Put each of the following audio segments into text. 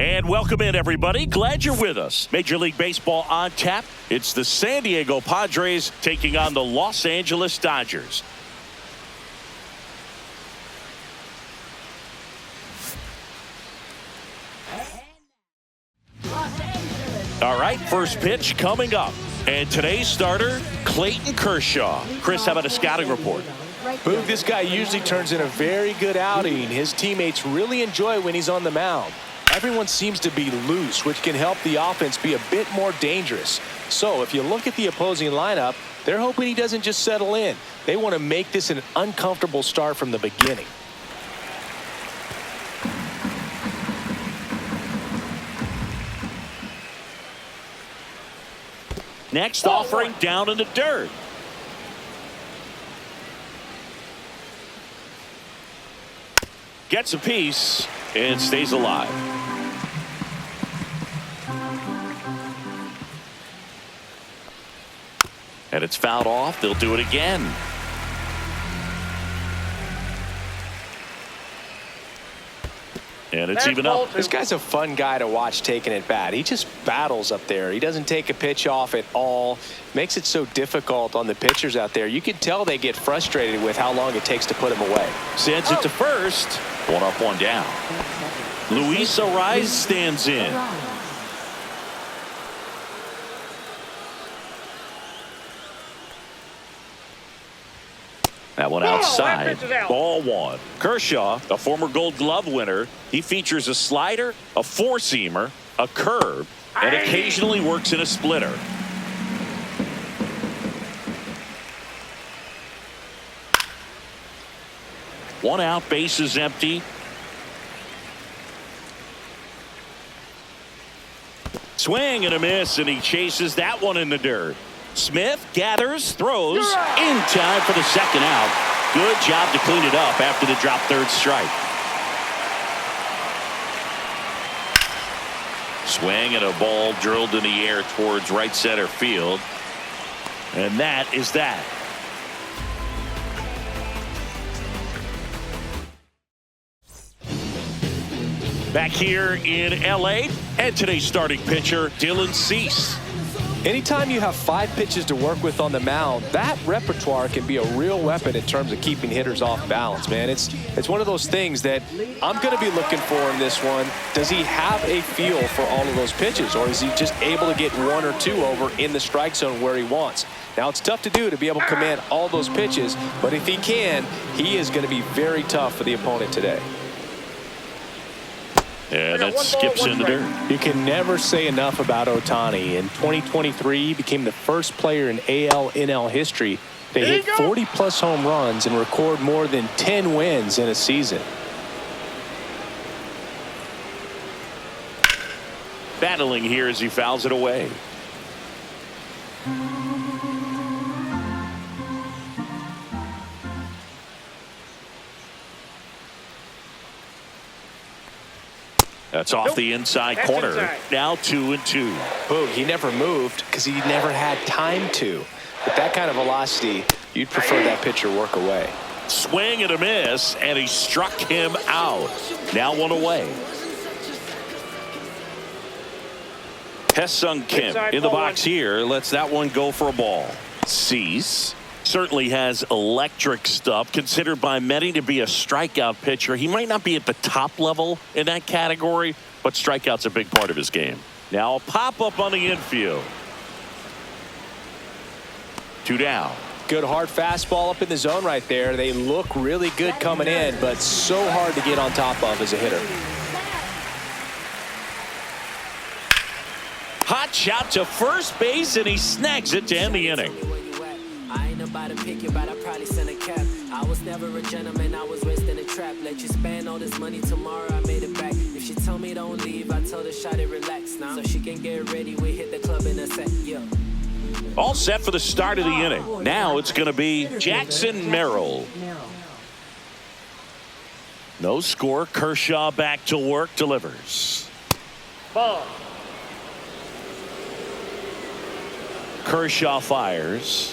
And welcome in, everybody. Glad you're with us. Major League Baseball on tap. It's the San Diego Padres taking on the Los Angeles Dodgers. All right, first pitch coming up. And today's starter, Clayton Kershaw. Chris, how about a scouting report? Boog, this guy usually turns in a very good outing. His teammates really enjoy when he's on the mound. Everyone seems to be loose, which can help the offense be a bit more dangerous. So if you look at the opposing lineup, they're hoping he doesn't just settle in. They want to make this an uncomfortable start from the beginning. Next offering down in the dirt. Gets a piece and stays alive. And it's fouled off. They'll do it again. And it's even up. This guy's a fun guy to watch taking at bat. He just battles up there. He doesn't take a pitch off at all. Makes it so difficult on the pitchers out there. You can tell they get frustrated with how long it takes to put him away. Sends it to first. One up, one down. Luis Ariz stands in. That one outside. Ball one. Kershaw, a former Gold Glove winner. He features a slider, a four-seamer, a curve, and occasionally works in a splitter. One out, base is empty. Swing and a miss, and he chases that one in the dirt. Smith gathers, throws in time for the second out. Good job to clean it up after the drop third strike. Swing and a ball drilled in the air towards right center field. And that is that. Back here in LA, and today's starting pitcher, Dylan Cease. Anytime you have 5 pitches to work with on the mound, that repertoire can be a real weapon in terms of keeping hitters off balance, man. It's one of those things that I'm going to be looking for in this one. Does he have a feel for all of those pitches, or is he just able to get 1 or 2 over in the strike zone where he wants? Now, it's tough to do to be able to command all those pitches, but if he can, he is going to be very tough for the opponent today. Yeah, that skips in the dirt. You can never say enough about Ohtani. In 2023, he became the first player in AL/NL history to hit 40-plus home runs and record more than 10 wins in a season. Battling here as he fouls it away. That's off the inside corner. Inside. Now 2-2. Boog, he never moved because he never had time to. With that kind of velocity, you'd prefer that pitcher work away. Swing and a miss, and he struck him out. Now 1 away. Hesung Kim in the box here. Lets that one go for a ball. Cease certainly has electric stuff, considered by many to be a strikeout pitcher. He might not be at the top level in that category, but strikeout's a big part of his game. Now a pop-up on the infield. 2 down. Good hard fastball up in the zone right there. They look really good coming in, but so hard to get on top of as a hitter. Hot shot to first base, and he snags it to end the inning. I ain't about to pick you, but I probably send a cap. I was never a gentleman, I was raised in a trap. Let you spend all this money tomorrow, I made it back. If she told me don't leave, I told her shot it relax now. So she can get ready, we hit the club in a sec, yeah. All set for the start of the inning. Now it's going to be Jackson Merrill. No score. Kershaw back to work, delivers. Ball. Kershaw fires.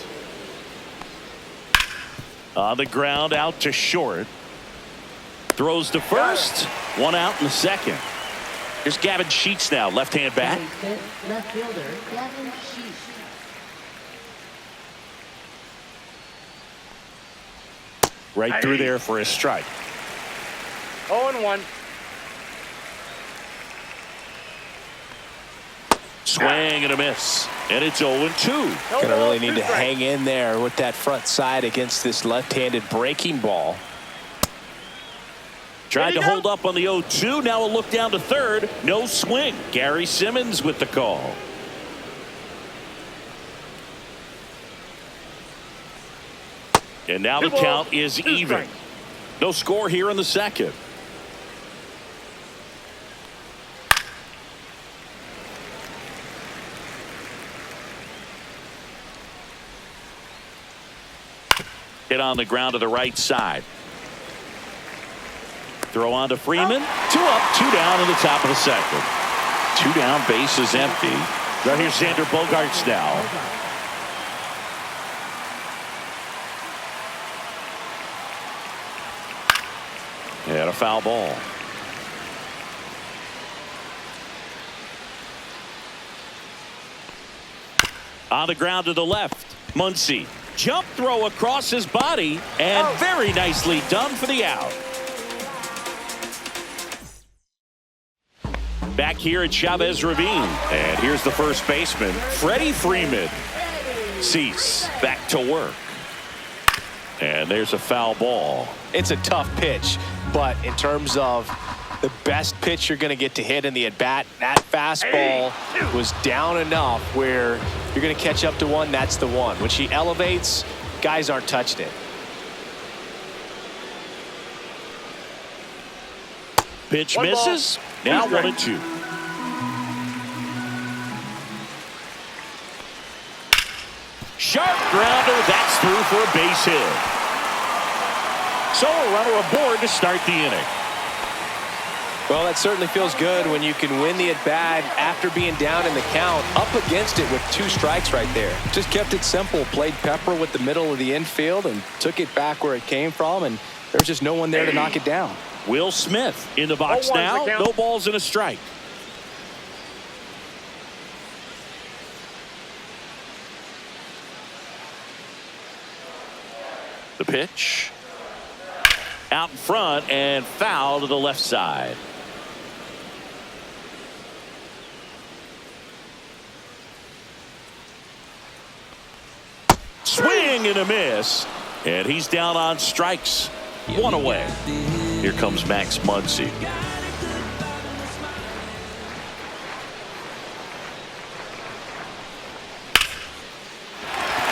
On the ground, out to short. Throws to first. 1 out in the second. Here's Gavin Sheets now, left-hand bat. Left fielder, Gavin Sheets. Right through there for a strike. 0-1. Swing and a miss. And it's 0-2. Gonna really need to hang in there with that front side against this left-handed breaking ball. Tried to hold up on the 0-2. Now a look down to third. No swing. Gary Simmons with the call. And now the count is even. No score here in the second. Hit on the ground to the right side. Throw on to Freeman. 2 up, 2 down in the top of the second. 2 down, base is empty. Right here's Xander Bogaerts now. And a foul ball. On the ground to the left. Muncy. Jump throw across his body. And very nicely done for the out. Back here at Chavez Ravine. And here's the first baseman, Freddie Freeman. Cease back to work. And there's a foul ball. It's a tough pitch, but in terms of the best pitch you're going to get to hit in the at-bat, that fastball was down enough where you're going to catch up to one. That's the one. When she elevates, guys aren't touching it. Pitch misses. Now 1-2. Sharp grounder. That's through for a base hit. So a runner aboard to start the inning. Well, that certainly feels good when you can win the at-bat after being down in the count, up against it with 2 strikes right there. Just kept it simple, played pepper with the middle of the infield and took it back where it came from, and there's just no one there to knock it down. Will Smith in the box now. No balls and a strike. The pitch. Out in front and foul to the left side. Swing and a miss. And he's down on strikes. 1 away. Here comes Max Muncy.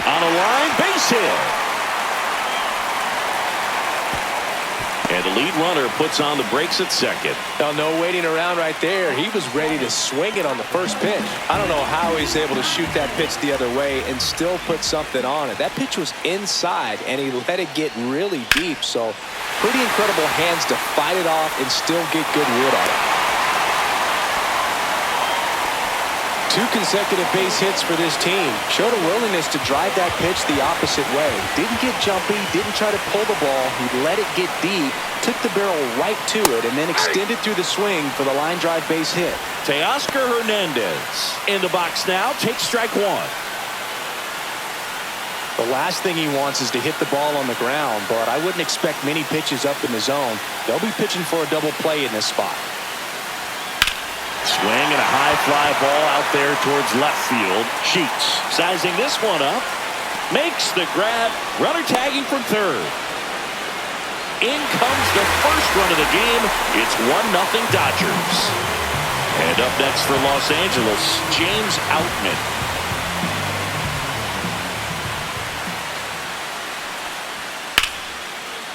On a line, base hit. And the lead runner puts on the brakes at second. Now, no waiting around right there. He was ready to swing it on the first pitch. I don't know how he's able to shoot that pitch the other way and still put something on it. That pitch was inside, and he let it get really deep. So, pretty incredible hands to fight it off and still get good wood on it. 2 consecutive base hits for this team. Showed a willingness to drive that pitch the opposite way. Didn't get jumpy, didn't try to pull the ball. He let it get deep, took the barrel right to it, and then extended through the swing for the line drive base hit. Teoscar Hernandez in the box now. Takes strike 1. The last thing he wants is to hit the ball on the ground, but I wouldn't expect many pitches up in the zone. They'll be pitching for a double play in this spot. Swing and a high fly ball out there towards left field. Sheets sizing this one up. Makes the grab. Runner tagging from third. In comes the first run of the game. It's 1-0 Dodgers. And up next for Los Angeles, James Outman.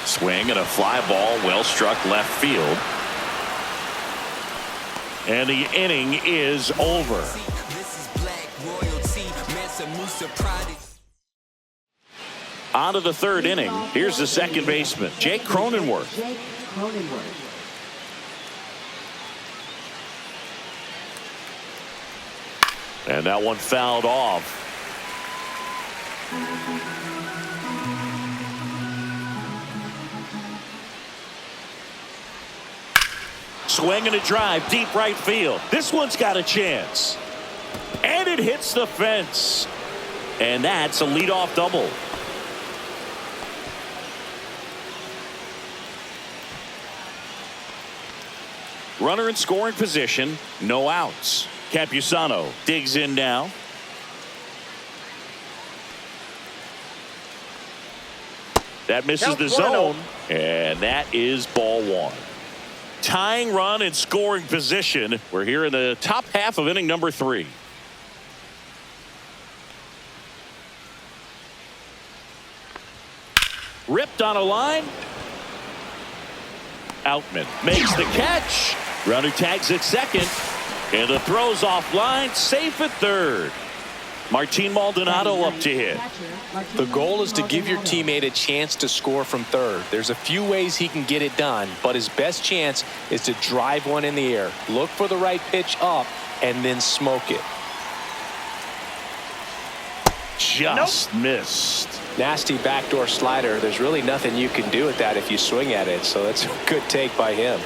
Swing and a fly ball well struck left field. And the inning is over. On to the third inning. Here's the second baseman, Jake Cronenworth. And that one fouled off. Swing and a drive, deep right field. This one's got a chance. And it hits the fence. And that's a leadoff double. Runner in scoring position, no outs. Campusano digs in now. That misses the zone, and that is ball one. Tying run in scoring position. We're here in the top half of inning number 3. Ripped on a line. Outman makes the catch. Runner tags at second. And the throw's offline. Safe at third. Martin Maldonado up to hit. The goal is to give your teammate a chance to score from third. There's a few ways he can get it done, but his best chance is to drive one in the air. Look for the right pitch up and then smoke it. Just missed. Nasty backdoor slider. There's really nothing you can do with that if you swing at it, so that's a good take by him.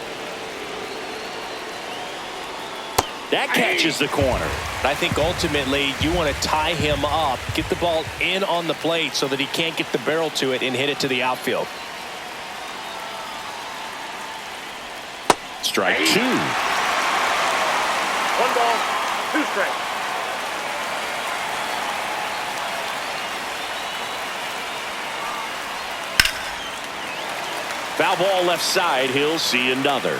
That catches the corner. I think ultimately you want to tie him up, get the ball in on the plate so that he can't get the barrel to it and hit it to the outfield. Strike 2. 1 ball, 2 strikes. Foul ball left side. He'll see another.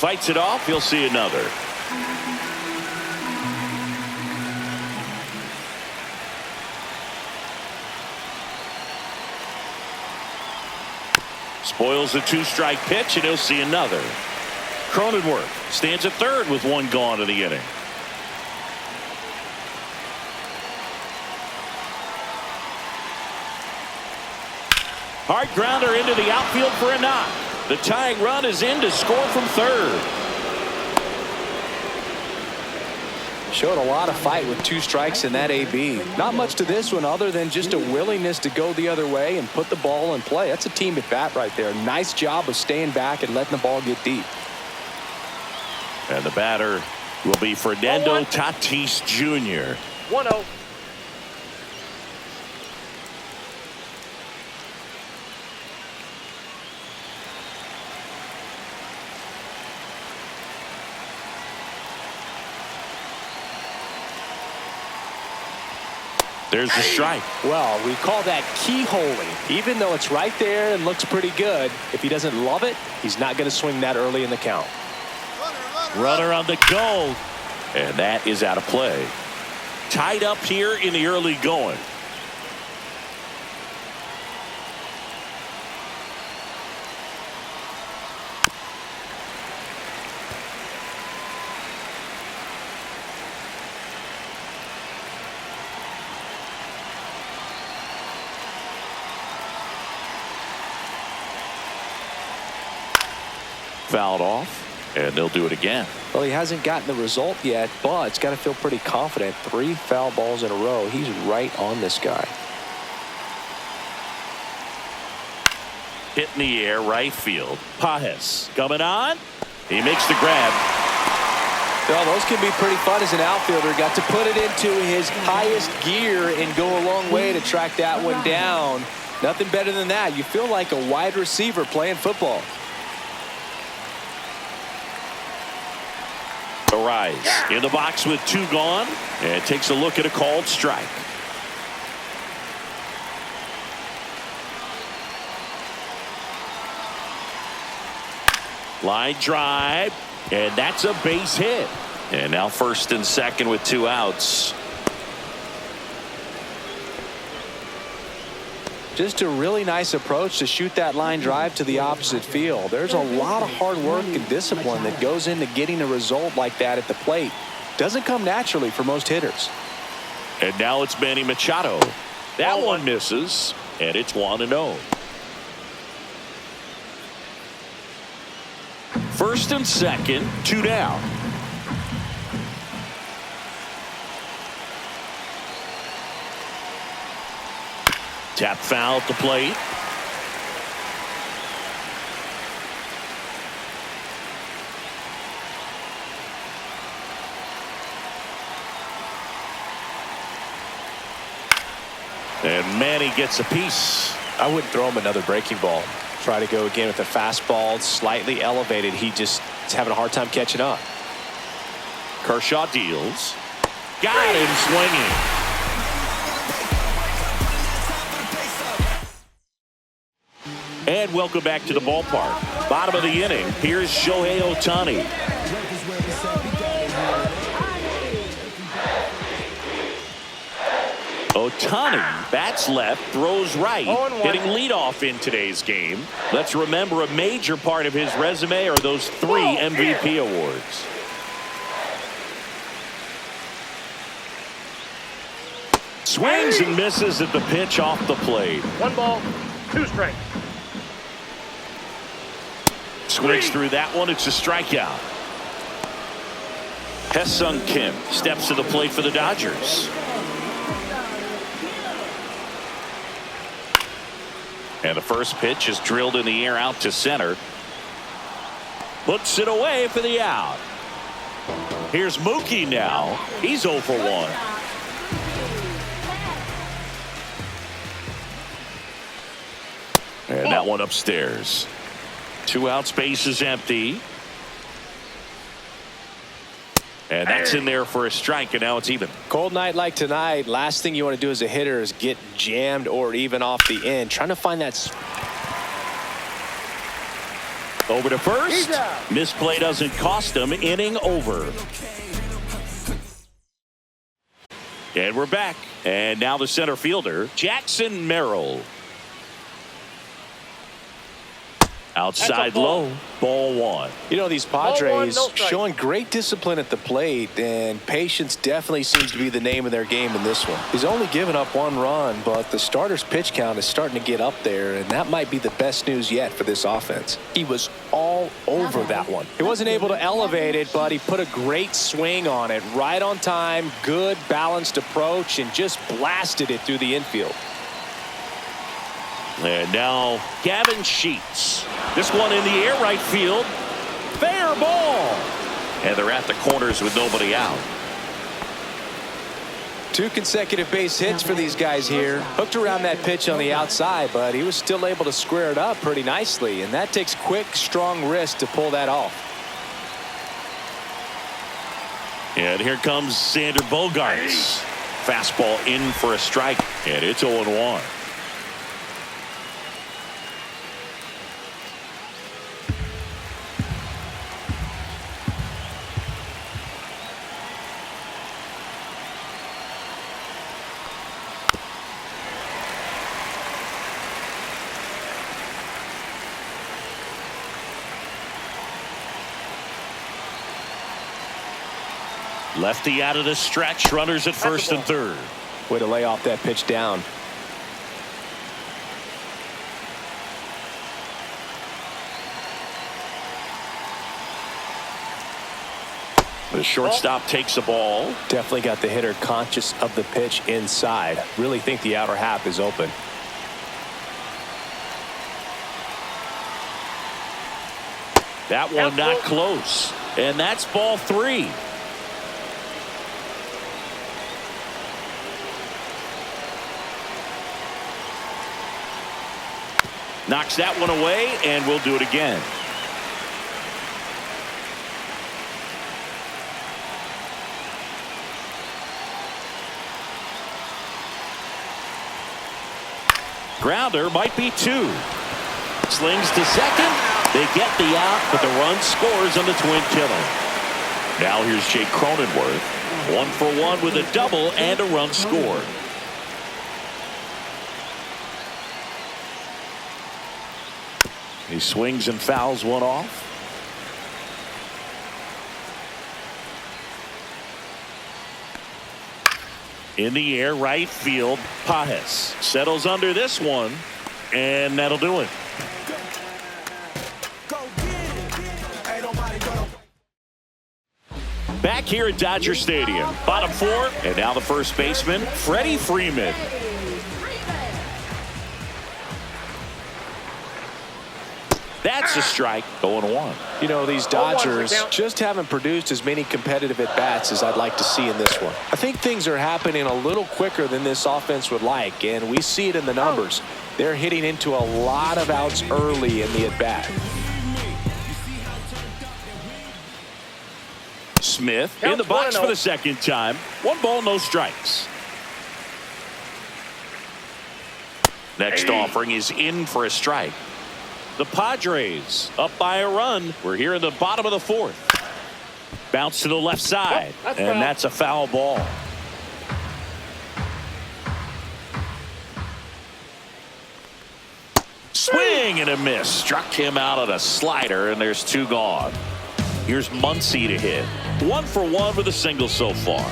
Fights it off. He'll see another. Spoils the 2-strike pitch, and he'll see another. Cronenworth stands at third with 1 gone in the inning. Hard grounder into the outfield for a knock. The tying run is in to score from third. Showed a lot of fight with 2 strikes in that AB. Not much to this one other than just a willingness to go the other way and put the ball in play. That's a team at bat right there. Nice job of staying back and letting the ball get deep. And the batter will be Fernando Tatis Jr. 1-0. There's the strike. Well, we call that keyholing. Even though it's right there and looks pretty good, if he doesn't love it, he's not going to swing that early in the count. Runner on the go. And that is out of play. Tied up here in the early going. Fouled off, and they'll do it again. Well, he hasn't gotten the result yet, but it's got to feel pretty confident. 3 foul balls in a row. He's right on this guy. Hit in the air, right field. Pajes coming on. He makes the grab. Well, those can be pretty fun as an outfielder. Got to put it into his highest gear and go a long way to track that one down. Nothing better than that. You feel like a wide receiver playing football. Arise in the box with 2 gone, and takes a look at a called strike. Line drive, and that's a base hit. And now first and second with 2 outs. Just a really nice approach to shoot that line drive to the opposite field. There's a lot of hard work and discipline that goes into getting a result like that at the plate. Doesn't come naturally for most hitters. And now it's Manny Machado. That one misses, and it's 1-0. First and second, 2 down. Tap foul at the plate. And Manny gets a piece. I wouldn't throw him another breaking ball. Try to go again with a fastball, slightly elevated. He just is having a hard time catching up. Kershaw deals. Got him swinging. And welcome back to the ballpark. Bottom of the inning. Here's Shohei Ohtani. Ohtani bats left, throws right, hitting leadoff in today's game. Let's remember a major part of his resume are those 3 MVP awards. Swings and misses at the pitch off the plate. 1 ball, 2 strikes. Swings through that one. It's a strikeout. Hesung Kim steps to the plate for the Dodgers. And the first pitch is drilled in the air out to center. Puts it away for the out. Here's Mookie now. He's 0 for 1. And that one upstairs. 2 outs, base is empty. And that's in there for a strike, and now it's even. Cold night like tonight, last thing you want to do as a hitter is get jammed or even off the end. Trying to find that. Over to first. Misplay doesn't cost him. Inning over. And we're back. And now the center fielder, Jackson Merrill. Outside low, ball 1. You know, these Padres showing great discipline at the plate, and patience definitely seems to be the name of their game in this one. He's only given up 1 run, but the starter's pitch count is starting to get up there, and that might be the best news yet for this offense. He was all over that one. He wasn't able to elevate it, but he put a great swing on it, right on time, good balanced approach, and just blasted it through the infield. And now Gavin Sheets. This one in the air right field. Fair ball. And they're at the corners with nobody out. 2 consecutive base hits for these guys here. Hooked around that pitch on the outside, but he was still able to square it up pretty nicely. And that takes quick, strong wrist to pull that off. And here comes Xander Bogaerts. Fastball in for a strike. And it's 0-1. Lefty out of the stretch. Runners at first and third. Way to lay off that pitch down. The shortstop takes the ball. Definitely got the hitter conscious of the pitch inside. Really think the outer half is open. That one not close. And that's ball 3. Knocks that one away, and we'll do it again. Grounder might be 2. Slings to second. They get the out, but the run scores on the twin killer. Now here's Jake Cronenworth. 1 for 1 with a double and a run scored. He swings and fouls one off. In the air, right field, Pajes settles under this one, and that'll do it. Back here at Dodger Stadium, bottom 4, and now the first baseman, Freddie Freeman. That's a strike. 0-1. You know, these Dodgers just haven't produced as many competitive at-bats as I'd like to see in this one. I think things are happening a little quicker than this offense would like, and we see it in the numbers. They're hitting into a lot of outs early in the at-bat. Smith in the box for the second time. 1 ball, no strikes. Next offering is in for a strike. The Padres up by a run. We're here in the bottom of the 4th. Bounce to the left side, and that's a foul ball. Swing and a miss. Struck him out on a slider, and there's 2 gone. Here's Muncy to hit. 1 for 1 with a single so far.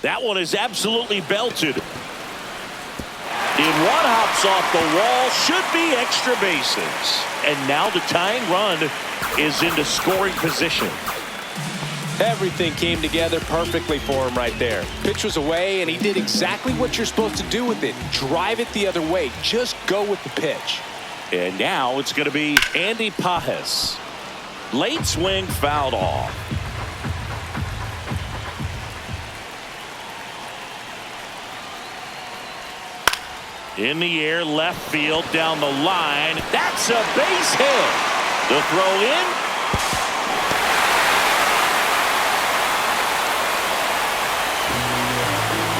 That one is absolutely belted. And one hops off the wall. Should be extra bases. And now the tying run is into scoring position. Everything came together perfectly for him right there. Pitch was away, and he did exactly what you're supposed to do with it. Drive it the other way. Just go with the pitch. And now it's going to be Andy Pages. Late swing fouled off. In the air, left field, down the line. That's a base hit. The throw in.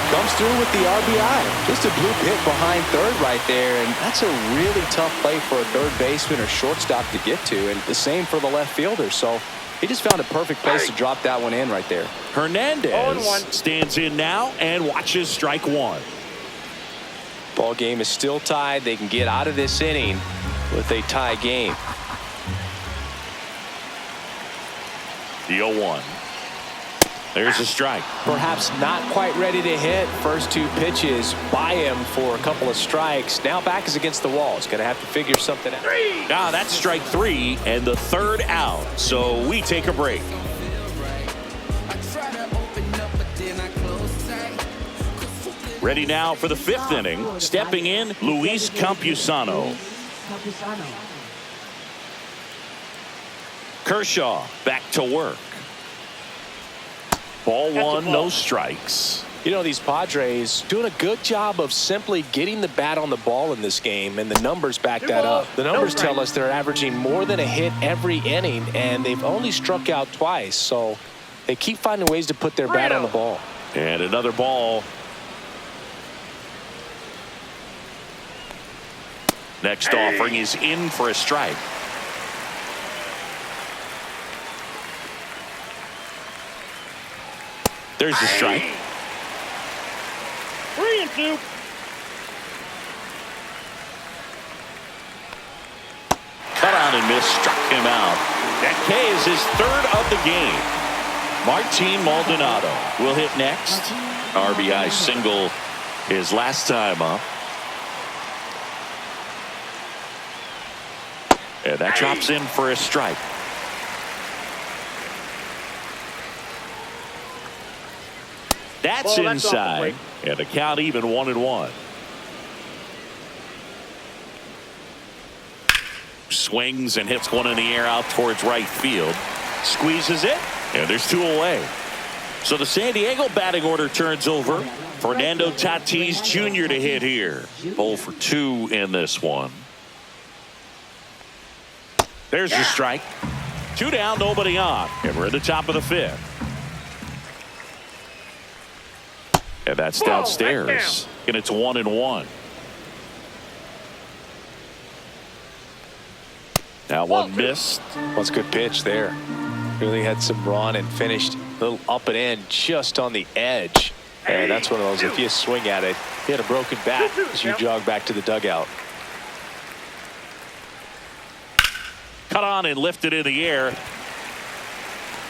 Comes through with the RBI. Just a blue hit behind third right there, and that's a really tough play for a third baseman or shortstop to get to, and the same for the left fielder. So he just found a perfect place to drop that one in right there. Hernandez stands in now and watches strike 1. Ball game is still tied. They can get out of this inning with a tie game. The 0-1. There's a strike. Perhaps not quite ready to hit. First 2 pitches by him for a couple of strikes. Now back is against the wall. He's going to have to figure something out. Now that's strike 3 and the 3rd out. So we take a break. Ready now for the 5th inning. Stepping in, Luis Campusano. Kershaw back to work. Ball 1, no strikes. You know, these Padres doing a good job of simply getting the bat on the ball in this game, and the numbers back that up. The numbers tell us they're averaging more than a hit every inning, and they've only struck out twice. So they keep finding ways to put their bat on the ball. And another ball. Next offering is in for a strike. There's the strike. 3-2. Cut out and miss, struck him out. That K is his 3rd of the game. Martin Maldonado will hit next. RBI single his last time up. And that drops in for a strike. That's inside. And the count even 1-1. Swings and hits one in the air out towards right field. Squeezes it. And there's 2 away. So the San Diego batting order turns over. Fernando Tatis Jr. to hit here. 0 for 2 in this one. There's the strike. 2 down, nobody on. And we're at the top of the 5th. And that's downstairs. And it's 1-1. Now one missed. That's a good pitch there. Really had some run and finished a little up and in just on the edge. And that's one of those, if you swing at it, you had a broken bat as you jog back to the dugout. Cut on and lifted in the air.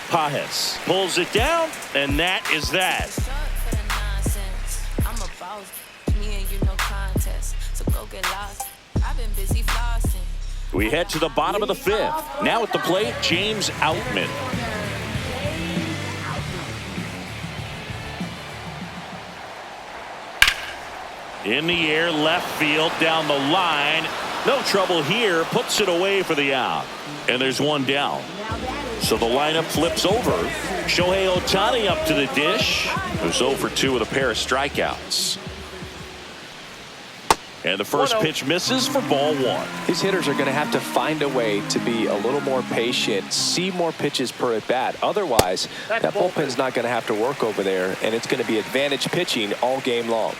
Pages pulls it down, and that is that. We head to the bottom of the 5th. Now at the plate, James Outman. In the air, left field, down the line. No trouble here. Puts it away for the out. And there's one down. So the lineup flips over. Shohei Ohtani up to the dish. Who's 0 for 2 with a pair of strikeouts. And the first pitch misses for ball 1. These hitters are going to have to find a way to be a little more patient, see more pitches per at bat. Otherwise, that bullpen's not going to have to work over there, and it's going to be advantage pitching all game long.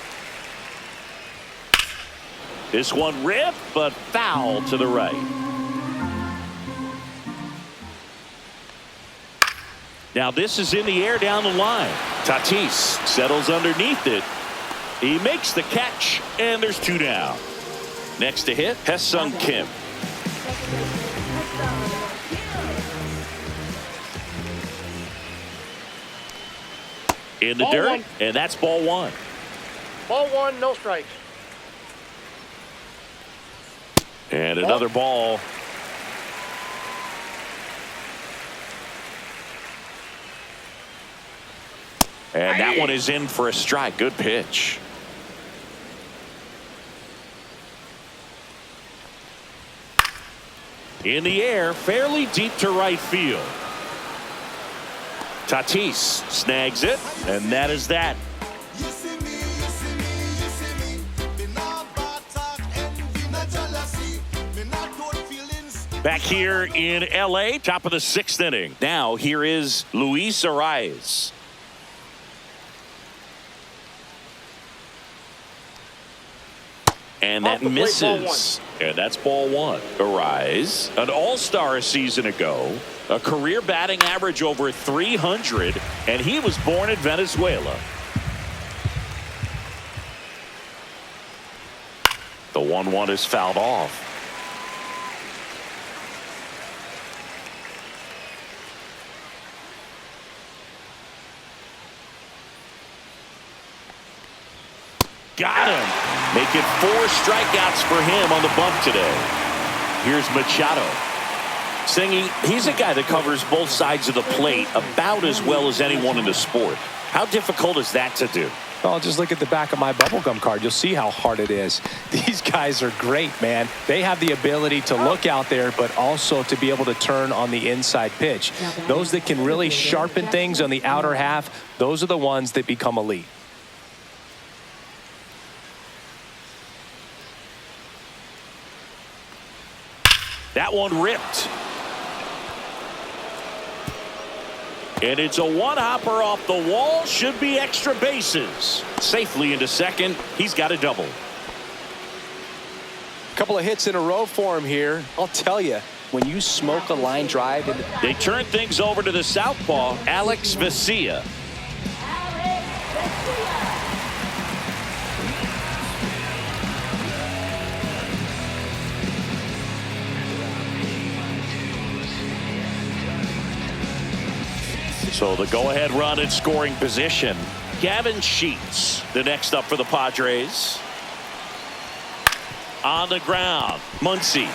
This one ripped, but foul to the right. Now this is in the air down the line. Tatis settles underneath it. He makes the catch, and there's 2 down. Next to hit, Hesung Kim. In the dirt, and that's ball 1. Ball 1, no strikes. And another ball. And that one is in for a strike. Good pitch. In the air, fairly deep to right field. Tatis snags it, and that is that. Back here in LA, top of the 6th inning. Now here is Luis Arias. And that misses. And that's ball 1. Arise, an all-star a season ago, a career batting average over 300, and he was born in Venezuela. The 1-1 is fouled off. Got him. Making 4 strikeouts for him on the bunt today. Here's Machado. Singy, he's a guy that covers both sides of the plate about as well as anyone in the sport. How difficult is that to do? Well, just look at the back of my bubblegum card. You'll see how hard it is. These guys are great, man. They have the ability to look out there, but also to be able to turn on the inside pitch. Those that can really sharpen things on the outer half, those are the ones that become elite. That one ripped. And it's a one-hopper off the wall. Should be extra bases. Safely into second. He's got a double. Couple of hits in a row for him here. I'll tell you, when you smoke a line drive. They turn things over to the southpaw, Alex Vesia. So the go-ahead run in scoring position. Gavin Sheets, the next up for the Padres. On the ground, Muncy.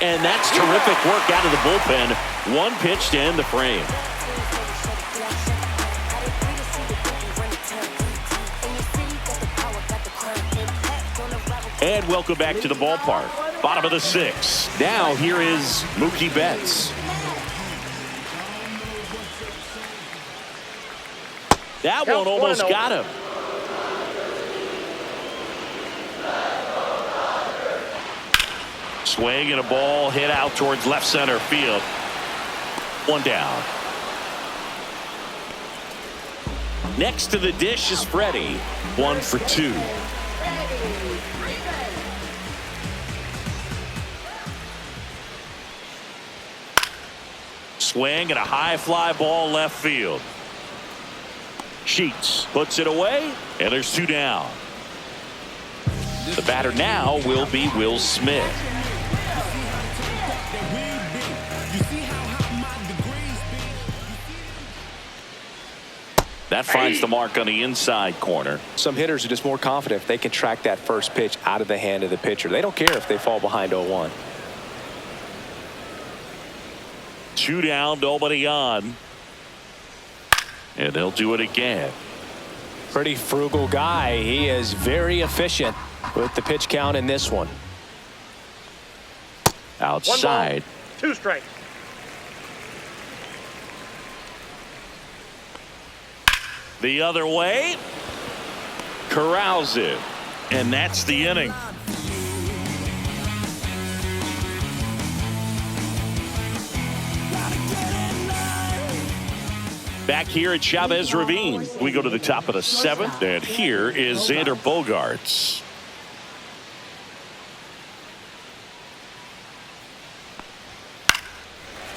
And that's terrific work out of the bullpen. One pitch to end the frame. And welcome back to the ballpark. Bottom of the 6th. Now here is Mookie Betts. That one almost got him. Swing and a ball hit out towards left center field. One down. Next to the dish is Freddie. 1 for 2. Swing and a high fly ball left field. Sheets puts it away, and there's 2 down. The batter now will be Will Smith. That finds the mark on the inside corner. Some hitters are just more confident if they can track that first pitch out of the hand of the pitcher. They don't care if they fall behind 0-1. 2 down, nobody on. And they'll do it again. Pretty frugal guy. He is very efficient with the pitch count in this one. Outside. 2 strikes. The other way. Corrals it. And that's the inning. Back here at Chavez Ravine, we go to the top of the 7th, and here is Xander Bogaerts.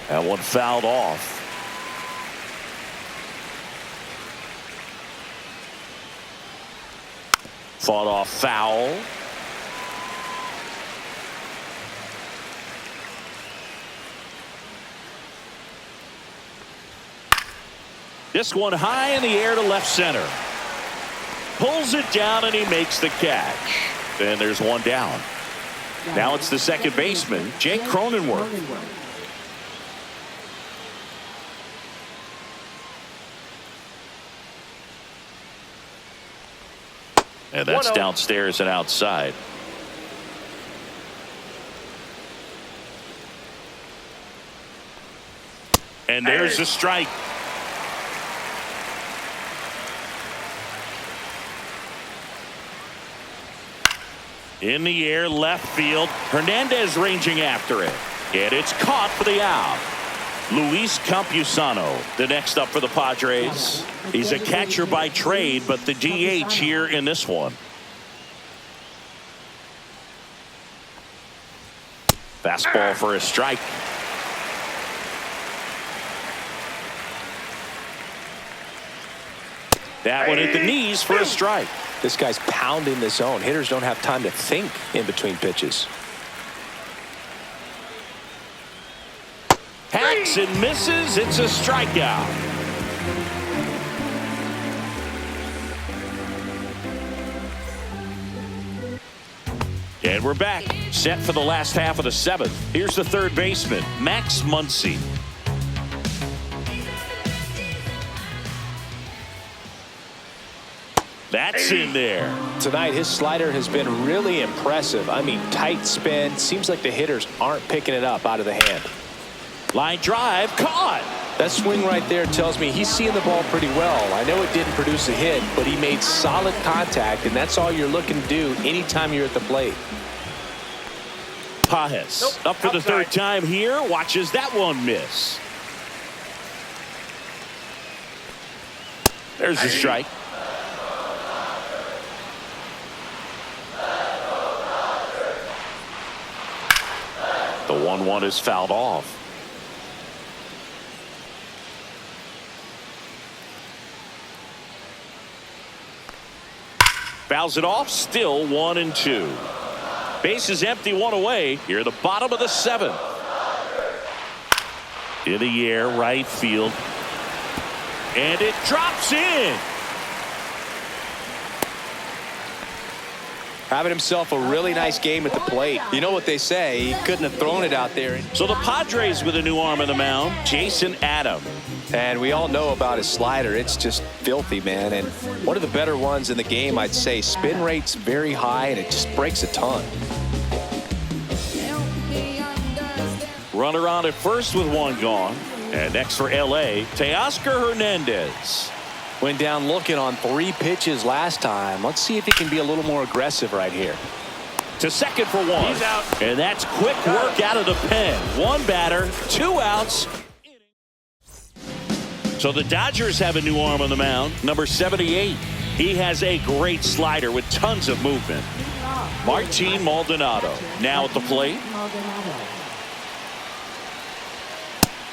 That one fouled off. Fought off foul. This one high in the air to left center. Pulls it down and he makes the catch. And there's one down. Now it's the second baseman, Jake Cronenworth. And that's downstairs and outside. And there's a strike. In the air, left field. Hernandez ranging after it. And it's caught for the out. Luis Campusano, the next up for the Padres. He's a catcher by trade, but the DH here in this one. Fastball for a strike. That one at the knees for a strike. This guy's pounding the zone. Hitters don't have time to think in between pitches. Hacks and misses. It's a strikeout. And we're back. Set for the last half of the 7th. Here's the third baseman, Max Muncy. That's in there. Tonight, his slider has been really impressive. I mean, tight spin. Seems like the hitters aren't picking it up out of the hand. Line drive, caught. That swing right there tells me he's seeing the ball pretty well. I know it didn't produce a hit, but he made solid contact, and that's all you're looking to do anytime you're at the plate. Pajes up for the third time here. Watches that one miss. There's a strike. The 1-1 is fouled off. Fouls it off. Still 1-2. Base is empty, one away. Here at the bottom of the 7th. In the air, right field. And it drops in. Having himself a really nice game at the plate. You know what they say, he couldn't have thrown it out there. So the Padres with a new arm on the mound, Jason Adam. And we all know about his slider. It's just filthy, man. And one of the better ones in the game, I'd say. Spin rate's very high, and it just breaks a ton. Runner on at first with one gone. And next for L.A., Teoscar Hernandez. Went down looking on 3 pitches last time. Let's see if he can be a little more aggressive right here. To second for one. He's out. And that's quick work out of the pen. 1 batter, 2 outs. So the Dodgers have a new arm on the mound, number 78. He has a great slider with tons of movement. Martin Maldonado now at the plate.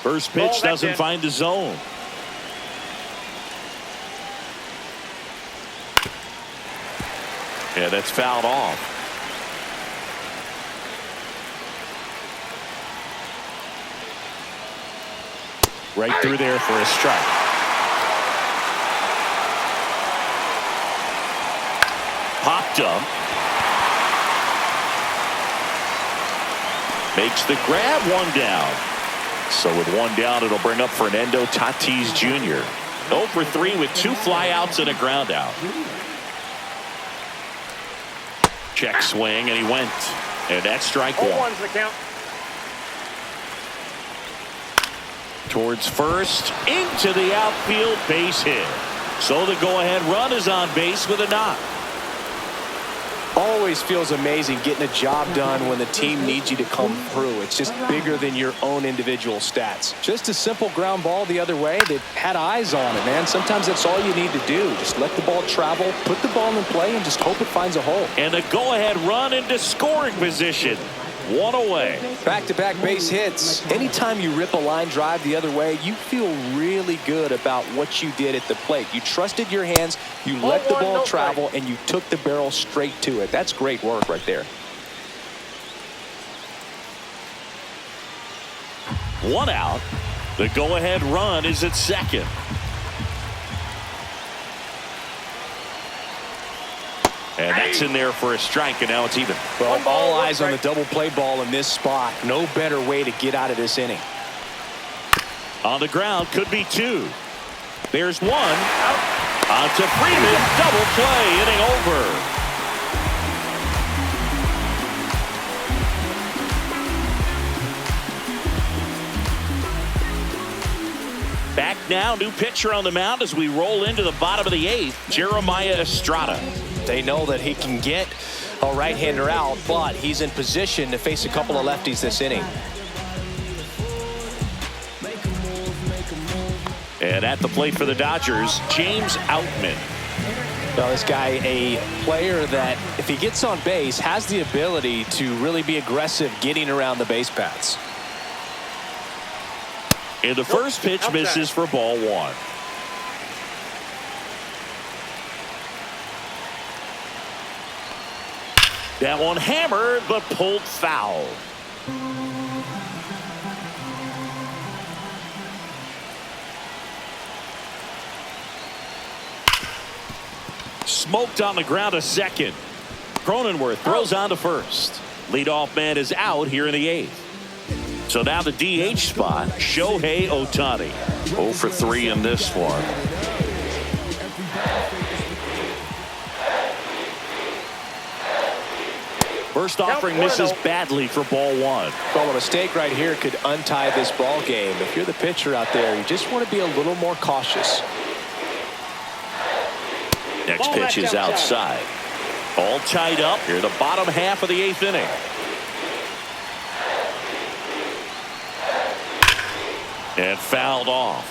First pitch doesn't find the zone. Yeah, that's fouled off. Right through there for a strike. Popped up. Makes the grab, 1 down. So with 1 down, it'll bring up Fernando Tatis Jr. 0 for 3 with 2 flyouts and a ground out. Check swing, and he went. And that's strike 1. 0-1's the count. Towards first, into the outfield, base hit. So the go-ahead run is on base with a knock. Always feels amazing getting a job done when the team needs you to come through. It's just bigger than your own individual stats. Just a simple ground ball the other way. They've had eyes on it, man. Sometimes that's all you need to do. Just let the ball travel, put the ball in play, and just hope it finds a hole. And a go-ahead run into scoring position. 1 away. Back-to-back base hits. Anytime you rip a line drive the other way, you feel really good about what you did at the plate. You trusted your hands, you let the ball travel, and you took the barrel straight to it. That's great work right there. 1 out. The go-ahead run is at second. And that's in there for a strike, and now it's even. Well, all eyes on the double play ball in this spot. No better way to get out of this inning. On the ground, could be 2. There's 1. On to Freeman, double play, inning over. Back now, new pitcher on the mound as we roll into the bottom of the 8th, Jeremiah Estrada. They know that he can get a right-hander out, but he's in position to face a couple of lefties this inning. And at the plate for the Dodgers, James Outman. Now, this guy, a player that, if he gets on base, has the ability to really be aggressive getting around the base paths. And the first pitch misses for ball 1. That one hammered, but pulled foul. Smoked on the ground to second. Cronenworth throws on to first. Leadoff man is out here in the 8th. So now the DH spot, Shohei Ohtani. 0 for 3 in this one. First offering misses badly for ball 1. Well, a mistake right here could untie this ball game. If you're the pitcher out there, you just want to be a little more cautious. Next pitch is outside. All tied up here, the bottom half of the 8th inning. And fouled off.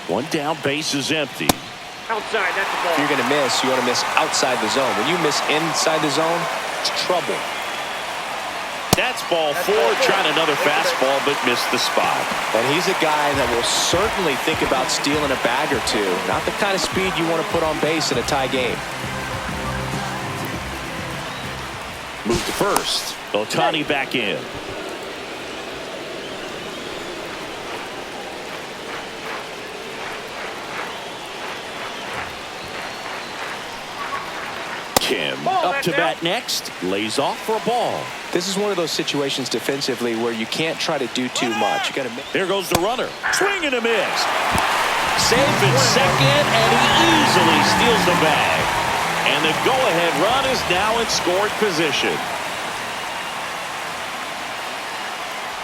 One down, base is empty. Outside, that's a ball. If you're going to miss, you want to miss outside the zone. When you miss inside the zone, it's trouble. That's ball 4, trying another fastball, but missed the spot. And he's a guy that will certainly think about stealing a bag or two. Not the kind of speed you want to put on base in a tie game. Move to first. Ohtani back in. Kim up to bat next. Lays off for a ball. This is one of those situations defensively where you can't try to do too much. You got to. There goes the runner. Swing and a miss. Safe at second, and he easily steals the bag. And the go-ahead run is now in scoring position.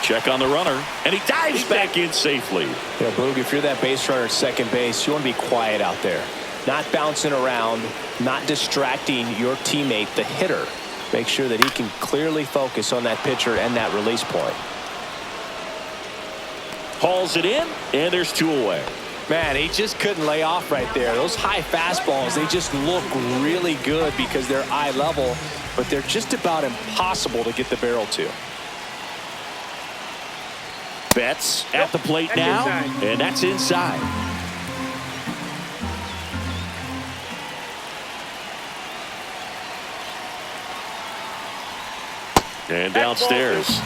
Check on the runner, and he dives back in safely. Yeah, Boog, if you're that base runner at second base, you want to be quiet out there. Not bouncing around, not distracting your teammate, the hitter. Make sure that he can clearly focus on that pitcher and that release point. Hauls it in, and there's 2 away. Man, he just couldn't lay off right there. Those high fastballs, they just look really good because they're eye level, but they're just about impossible to get the barrel to. Betts at the plate now, and that's inside. And downstairs.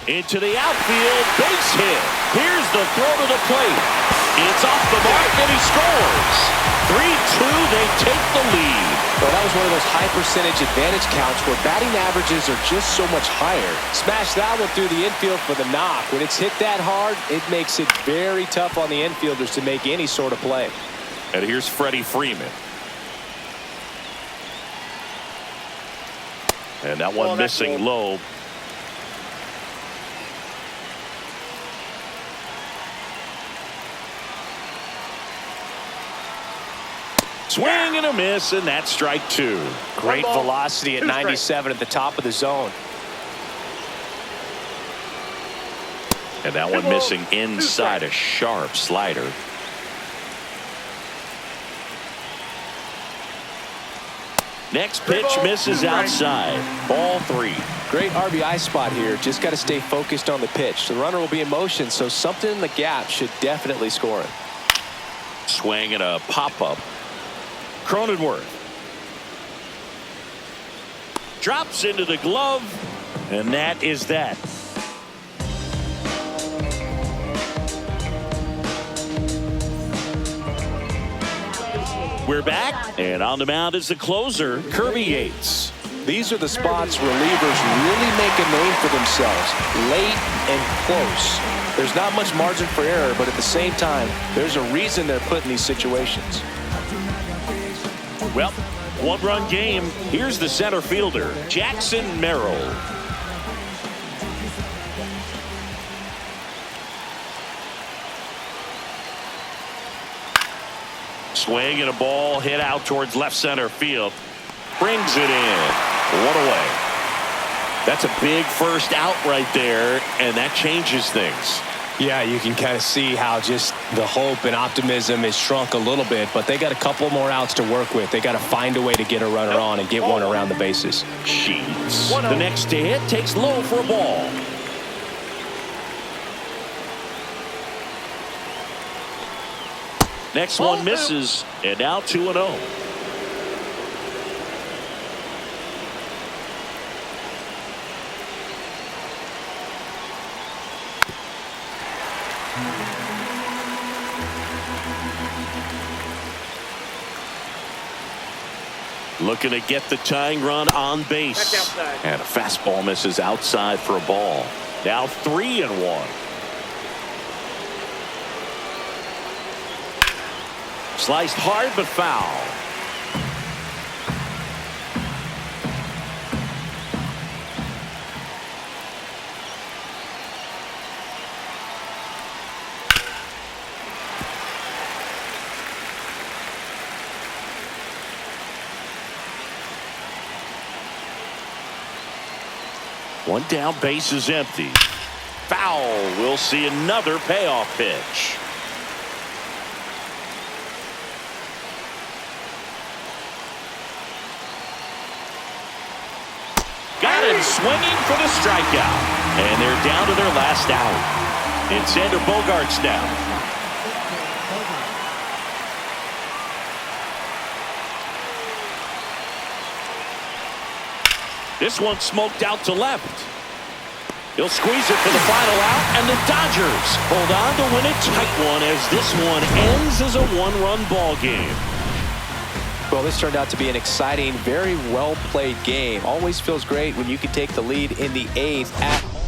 Into the outfield, base hit. Here's the throw to the plate. It's off the mark, and he scores. 3-2, they take the lead. Well, that was one of those high percentage advantage counts where batting averages are just so much higher. Smash that one through the infield for the knock. When it's hit that hard, it makes it very tough on the infielders to make any sort of play. And here's Freddie Freeman. And that one missing low. Swing and a miss, and that's strike two. Great velocity at 97 at the top of the zone. And that one missing inside, a sharp slider. Next pitch misses outside. Ball three. Great RBI spot here. Just got to stay focused on the pitch. The runner will be in motion, so something in the gap should definitely score it. Swing and a pop-up. Cronenworth drops into the glove, and that is that. We're back, and on the mound is the closer, Kirby Yates. These are the spots relievers really make a name for themselves, late and close. There's not much margin for error, but at the same time, there's a reason they're put in these situations. Well, one-run game. Here's the center fielder, Jackson Merrill. Swing and a ball hit out towards left center field. Brings it in. One away. That's a big first out right there, and that changes things. Yeah, you can kind of see how just the hope and optimism has shrunk a little bit, but they got a couple more outs to work with. They got to find a way to get a runner on and get one around the bases. Sheets. The next to hit takes low for a ball. Next one misses, and now 2-0. Looking to get the tying run on base. And a fastball misses outside for a ball. Now 3-1. Sliced hard but foul. One down, base is empty. Foul. We'll see another payoff pitch. Got him swinging for the strikeout. And they're down to their last out. It's Xander Bogaerts now. This one smoked out to left. He'll squeeze it for the final out, and the Dodgers hold on to win a tight one as this one ends as a one-run ball game. Well, this turned out to be an exciting, very well-played game. Always feels great when you can take the lead in the 8th at home.